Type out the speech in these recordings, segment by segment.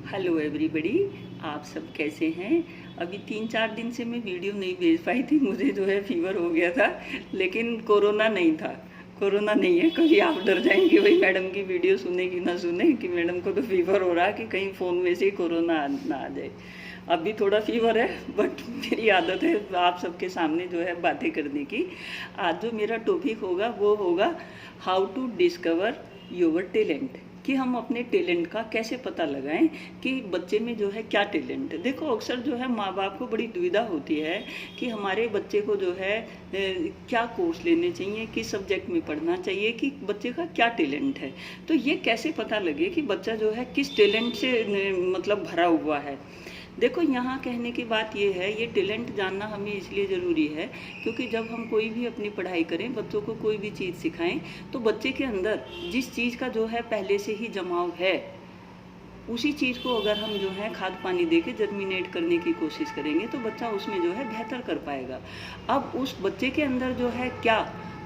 Hello everybody, आप सब कैसे हैं। अभी 3-4 दिन से मैं वीडियो नहीं भेज पाई थी। मुझे जो है फीवर हो गया था, लेकिन कोरोना नहीं था। कोरोना नहीं है। कभी आप डर जाएंगे भाई मैडम की वीडियो सुने कि ना सुने, कि मैडम को तो फीवर हो रहा है कि कहीं फ़ोन में से कोरोना ना आ जाए। अभी थोड़ा फीवर है, बट मेरी आदत है आप सबके सामने जो है बातें करने की। आज जो मेरा टॉपिक होगा वो होगा how to discover your talent, कि हम अपने टैलेंट का कैसे पता लगाएं कि बच्चे में जो है क्या टैलेंट है। देखो, अक्सर जो है माँ बाप को बड़ी दुविधा होती है कि हमारे बच्चे को जो है क्या कोर्स लेने चाहिए, किस सब्जेक्ट में पढ़ना चाहिए, कि बच्चे का क्या टैलेंट है। तो ये कैसे पता लगे कि बच्चा जो है किस टैलेंट से मतलब भरा हुआ है। देखो, यहाँ कहने की बात ये है, ये टैलेंट जानना हमें इसलिए ज़रूरी है क्योंकि जब हम कोई भी अपनी पढ़ाई करें, बच्चों को कोई भी चीज़ सिखाएं, तो बच्चे के अंदर जिस चीज़ का जो है पहले से ही जमाव है, उसी चीज़ को अगर हम जो है खाद पानी दे के जर्मिनेट करने की कोशिश करेंगे तो बच्चा उसमें जो है बेहतर कर पाएगा। अब उस बच्चे के अंदर जो है क्या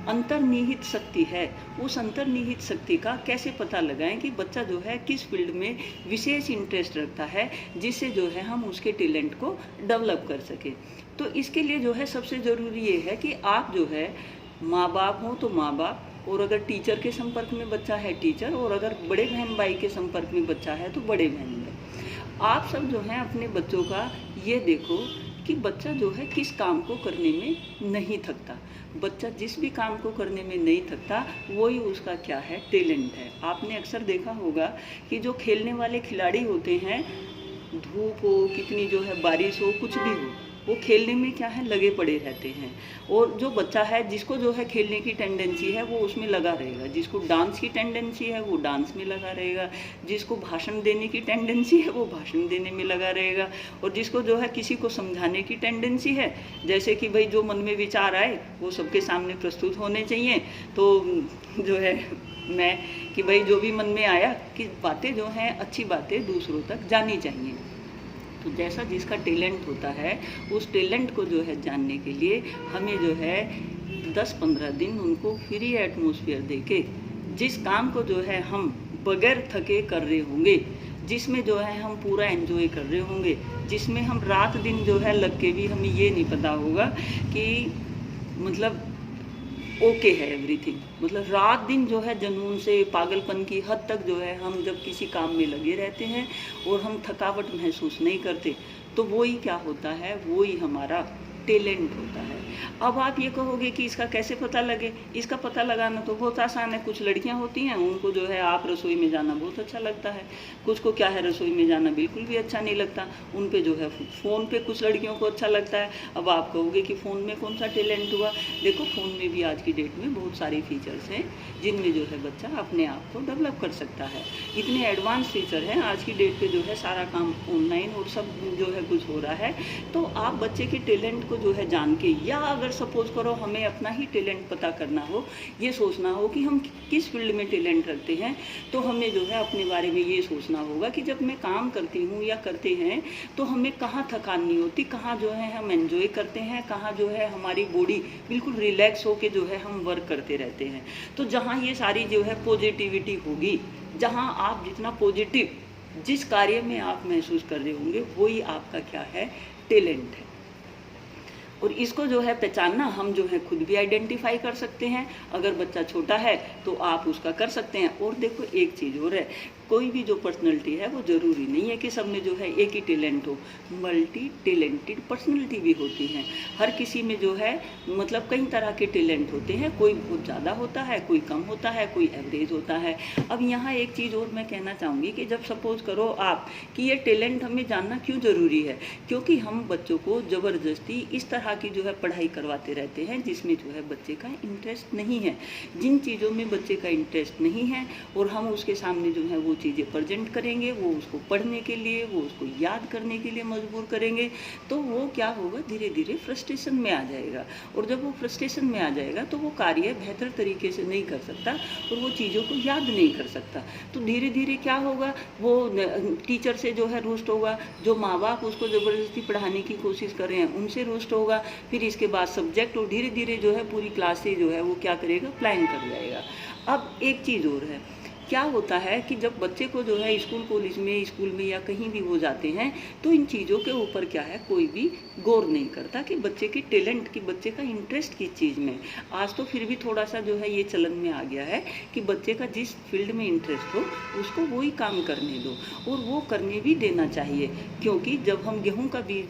अंतर्निहित शक्ति है, उस अंतर्निहित शक्ति का कैसे पता लगाएं कि बच्चा जो है किस फील्ड में विशेष इंटरेस्ट रखता है, जिससे जो है हम उसके टैलेंट को डेवलप कर सकें। तो इसके लिए जो है सबसे ज़रूरी ये है कि आप जो है माँ बाप हो तो माँ बाप, और अगर टीचर के संपर्क में बच्चा है टीचर, और अगर बड़े बहन भाई के संपर्क में बच्चा है तो बड़े बहन भाई, आप सब जो है अपने बच्चों का ये देखो कि बच्चा जो है किस काम को करने में नहीं थकता। बच्चा जिस भी काम को करने में नहीं थकता वही उसका क्या है, टैलेंट है। आपने अक्सर देखा होगा कि जो खेलने वाले खिलाड़ी होते हैं, धूप हो, कितनी जो है बारिश हो, कुछ भी हो, वो खेलने में क्या है लगे पड़े रहते हैं। और जो बच्चा है जिसको जो है खेलने की टेंडेंसी है वो उसमें लगा रहेगा, जिसको डांस की टेंडेंसी है वो डांस में लगा रहेगा, जिसको भाषण देने की टेंडेंसी है वो भाषण देने में लगा रहेगा, और जिसको जो है किसी को समझाने की टेंडेंसी है, जैसे कि भाई जो मन में विचार आए वो सबके सामने प्रस्तुत होने चाहिए, तो जो है मैं कि भाई जो भी मन में आया कि बातें जो हैं अच्छी बातें दूसरों तक जानी चाहिए। तो जैसा जिसका टैलेंट होता है, उस टैलेंट को जो है जानने के लिए हमें जो है 10-15 दिन उनको फ्री एटमॉस्फेयर देके, जिस काम को जो है हम बगैर थके कर रहे होंगे, जिसमें जो है हम पूरा एंजॉय कर रहे होंगे, जिसमें हम रात दिन जो है लग के भी हमें ये नहीं पता होगा कि मतलब ओके है एवरीथिंग, मतलब रात दिन जो है जुनून से पागलपन की हद तक जो है हम जब किसी काम में लगे रहते हैं और हम थकावट महसूस नहीं करते, तो वो ही क्या होता है, वो ही हमारा टैलेंट होता है। अब आप ये कहोगे कि इसका कैसे पता लगे। इसका पता लगाना तो बहुत आसान है। कुछ लड़कियां होती हैं, उनको जो है आप रसोई में जाना बहुत अच्छा लगता है, कुछ को क्या है रसोई में जाना बिल्कुल भी अच्छा नहीं लगता, उन पे जो है फ़ोन पे कुछ लड़कियों को अच्छा लगता है। अब आप कहोगे कि फ़ोन में कौन सा टैलेंट हुआ। देखो, फ़ोन में भी आज की डेट में बहुत सारे फीचर्स हैं जिनमें जो है बच्चा अपने आप को डेवलप कर सकता है। इतने एडवांस फीचर हैं आज की डेट पे, जो है सारा काम ऑनलाइन और सब जो है कुछ हो रहा है। तो आप बच्चे के टैलेंट को जो है जान के, या अगर सपोज करो हमें अपना ही टैलेंट पता करना हो, ये सोचना हो कि हम किस फील्ड में टैलेंट रखते हैं, तो हमें जो है अपने बारे में ये सोचना होगा कि जब मैं काम करती हूँ या करते हैं तो हमें कहाँ थकान नहीं होती, कहाँ जो है हम एंजॉय करते हैं, कहाँ जो है हमारी बॉडी बिल्कुल रिलैक्स होके जो है हम वर्क करते रहते हैं। तो जहाँ ये सारी जो है पॉजिटिविटी होगी, जहाँ आप जितना पॉजिटिव जिस कार्य में आप महसूस कर रहे होंगे, वही आपका क्या है, टैलेंट है। और इसको जो है पहचानना हम जो है खुद भी आइडेंटिफाई कर सकते हैं। अगर बच्चा छोटा है तो आप उसका कर सकते हैं। और देखो, एक चीज़ और है, कोई भी जो पर्सनैलिटी है वो ज़रूरी नहीं है कि सब में जो है एक ही टैलेंट हो। मल्टी टैलेंटेड पर्सनैलिटी भी होती हैं। हर किसी में जो है मतलब कई तरह के टैलेंट होते हैं, कोई बहुत ज़्यादा होता है, कोई कम होता है, कोई एवरेज होता है। अब यहाँ एक चीज़ और मैं कहना चाहूँगी कि जब सपोज करो आप कि ये टैलेंट हमें जानना क्यों ज़रूरी है, क्योंकि हम बच्चों को ज़बरदस्ती इस तरह की जो है पढ़ाई करवाते रहते हैं जिसमें जो है बच्चे का इंटरेस्ट नहीं है। जिन चीज़ों में बच्चे का इंटरेस्ट नहीं है और हम उसके सामने जो है वो चीज़ें प्रेजेंट करेंगे, वो उसको पढ़ने के लिए, वो उसको याद करने के लिए मजबूर करेंगे, तो वो क्या होगा, धीरे धीरे फ्रस्ट्रेशन में आ जाएगा। और जब वो फ्रस्ट्रेशन में आ जाएगा तो वो कार्य बेहतर तरीके से नहीं कर सकता और वो चीज़ों को याद नहीं कर सकता। तो धीरे धीरे क्या होगा, वो टीचर से जो है रुष्ट होगा, जो माँ बाप उसको ज़बरदस्ती पढ़ाने की कोशिश कर रहे हैं उनसे रुष्ट होगा, फिर इसके बाद सब्जेक्ट, और धीरे धीरे जो है पूरी क्लास से जो है वो क्या करेगा, प्लान कर जाएगा। अब एक चीज़ और है, क्या होता है कि जब बच्चे को जो है स्कूल कॉलेज में, स्कूल में या कहीं भी वो जाते हैं, तो इन चीज़ों के ऊपर क्या है, कोई भी गौर नहीं करता कि बच्चे की टैलेंट की, बच्चे का इंटरेस्ट किस चीज़ में। आज तो फिर भी थोड़ा सा जो है ये चलन में आ गया है कि बच्चे का जिस फील्ड में इंटरेस्ट हो उसको वही काम करने दो, और वो करने भी देना चाहिए। क्योंकि जब हम गेहूँ का बीज,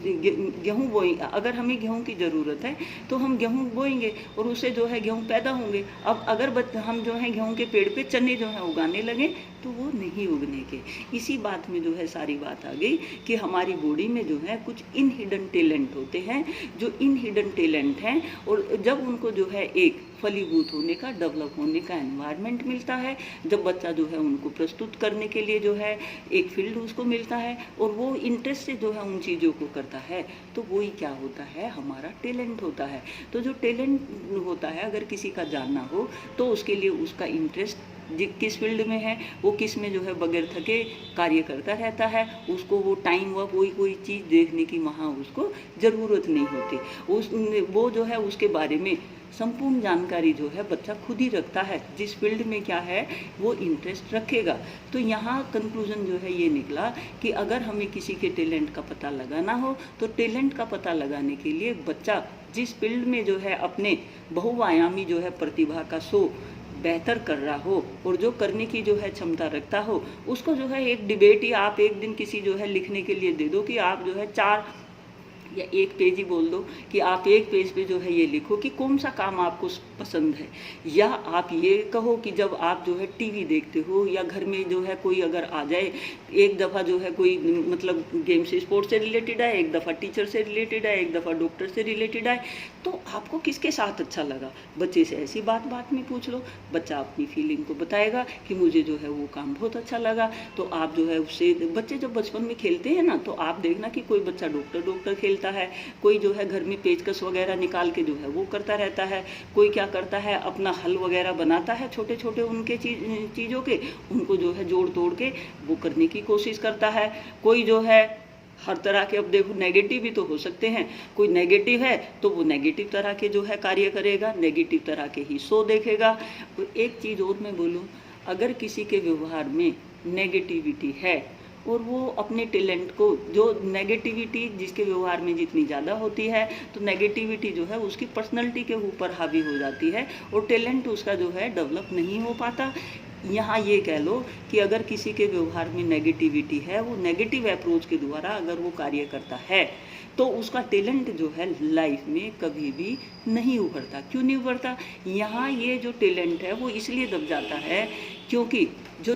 गेहूँ बोएं, अगर हमें गेहूँ की ज़रूरत है तो हम गेहूँ बोएंगे और उससे जो है गेहूँ पैदा होंगे। अब अगर हम जो है गेहूँ के पेड़ पे चने जो है उगाने लगे तो वो नहीं उगने के। इसी बात में जो है सारी बात आ गई कि हमारी बॉडी में जो है कुछ इन हिडन टैलेंट होते हैं, जो इन हिडन टैलेंट हैं, और जब उनको जो है एक फलीभूत होने का, डेवलप होने का एनवायरनमेंट मिलता है, जब बच्चा जो है उनको प्रस्तुत करने के लिए जो है एक फील्ड उसको मिलता है और वो इंटरेस्ट से जो है उन चीज़ों को करता है, तो वही क्या होता है, हमारा टैलेंट होता है। तो जो टैलेंट होता है, अगर किसी का जानना हो तो उसके लिए उसका इंटरेस्ट किस फील्ड में है, वो किस में जो है बगैर थके कार्य करता रहता है, उसको वो टाइम व कोई चीज़ देखने की वहाँ उसको ज़रूरत नहीं होती। वो जो है उसके बारे में संपूर्ण जानकारी जो है बच्चा खुद ही रखता है, जिस फील्ड में क्या है वो इंटरेस्ट रखेगा। तो यहाँ कंक्लूजन जो है ये निकला कि अगर हमें किसी के टैलेंट का पता लगाना हो तो टैलेंट का पता लगाने के लिए बच्चा जिस फील्ड में जो है अपने बहुआयामी जो है प्रतिभा का शो बेहतर कर रहा हो और जो करने की जो है क्षमता रखता हो, उसको जो है एक डिबेट ही आप एक दिन किसी जो है लिखने के लिए दे दो कि आप जो है 4 या 1 पेज ही बोल दो कि आप 1 पेज पे जो है ये लिखो कि कौन सा काम आपको पसंद है। या आप ये कहो कि जब आप जो है टीवी देखते हो या घर में जो है कोई अगर आ जाए, एक दफ़ा जो है कोई मतलब गेम से, स्पोर्ट्स से रिलेटेड है, एक दफ़ा टीचर से रिलेटेड है, एक दफ़ा डॉक्टर से रिलेटेड है, तो आपको किसके साथ अच्छा लगा, बच्चे से ऐसी बात में पूछ लो। बच्चा अपनी फीलिंग को बताएगा कि मुझे जो है वो काम बहुत अच्छा लगा। तो आप जो है उससे, बच्चे जब बचपन में खेलते हैं ना, तो आप देखना कि कोई बच्चा डॉक्टर खेलता है, कोई जो है घर में पेचकस वगैरह निकाल के जो है वो करता रहता है, कोई क्या करता है अपना हल वगैरह बनाता है, छोटे छोटे उनके चीज़ों के, उनको जो है जोड़ तोड़ के वो करने की कोशिश करता है। कोई जो है हर तरह के, अब देखो नेगेटिव भी तो हो सकते हैं, कोई नेगेटिव है तो वो नेगेटिव तरह के जो है कार्य करेगा, नेगेटिव तरह के ही शो देखेगा। और एक चीज़ और मैं बोलूँ, अगर किसी के व्यवहार में नेगेटिविटी है और वो अपने टैलेंट को, जो नेगेटिविटी जिसके व्यवहार में जितनी ज़्यादा होती है, तो नेगेटिविटी जो है उसकी पर्सनैलिटी के ऊपर हावी हो जाती है और टैलेंट उसका जो है डेवलप नहीं हो पाता। यहाँ ये कह लो कि अगर किसी के व्यवहार में नेगेटिविटी है, वो नेगेटिव अप्रोच के द्वारा अगर वो कार्य करता है, तो उसका टैलेंट जो है लाइफ में कभी भी नहीं उभरता। क्यों नहीं उभरता? यहाँ ये जो टैलेंट है वो इसलिए दब जाता है क्योंकि जो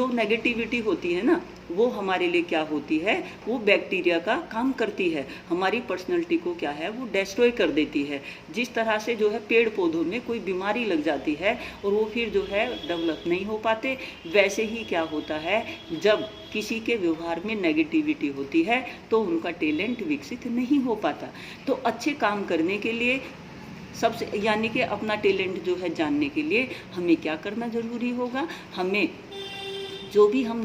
नेगेटिविटी होती है ना, वो हमारे लिए क्या होती है, वो बैक्टीरिया का काम करती है, हमारी पर्सनैलिटी को क्या है वो डिस्ट्रॉय कर देती है। जिस तरह से जो है पेड़ पौधों में कोई बीमारी लग जाती है और वो फिर जो है डेवलप नहीं हो पाते, वैसे ही क्या होता है, जब किसी के व्यवहार में नेगेटिविटी होती है तो उनका टैलेंट विकसित नहीं हो पाता। तो अच्छे काम करने के लिए सबसे, यानी कि अपना टैलेंट जो है जानने के लिए हमें क्या करना ज़रूरी होगा, हमें जो भी हम